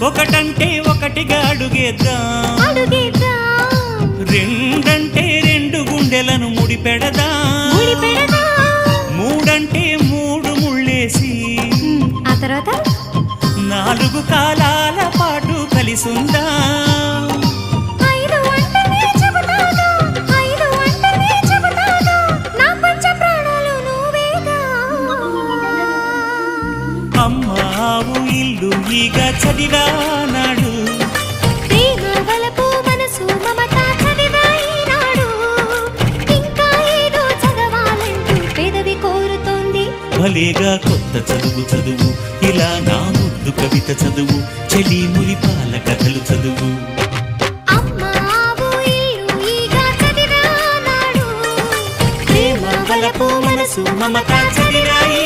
ఒకటంటే ఒకటిగా అడుగేద్దాం, రెండంటే రెండు గుండెలను ముడిపెడదాం, మూడంటే మూడు ముళ్ళేసి ఆ తర్వాత నాలుగు కాలాల పాటు కలిసుందాం. అమ్మావు ఇల్లు ఈగ చదివానాడు, ప్రేమ వలపు మనసు మమత చదివాయినాడు, ఇంకా ఏదో చదవాలంటూ పెదవి కోరుతోంది. భలేగా కొత్త చదువు చదువు, ఇలా నా ముద్దు కవిత చదువు, చెలి మురిపాల కథలు చదువు. అమ్మావు ఇల్లు ఈగ చదివానాడు, ప్రేమ వలపు మనసు మమత చదివాయి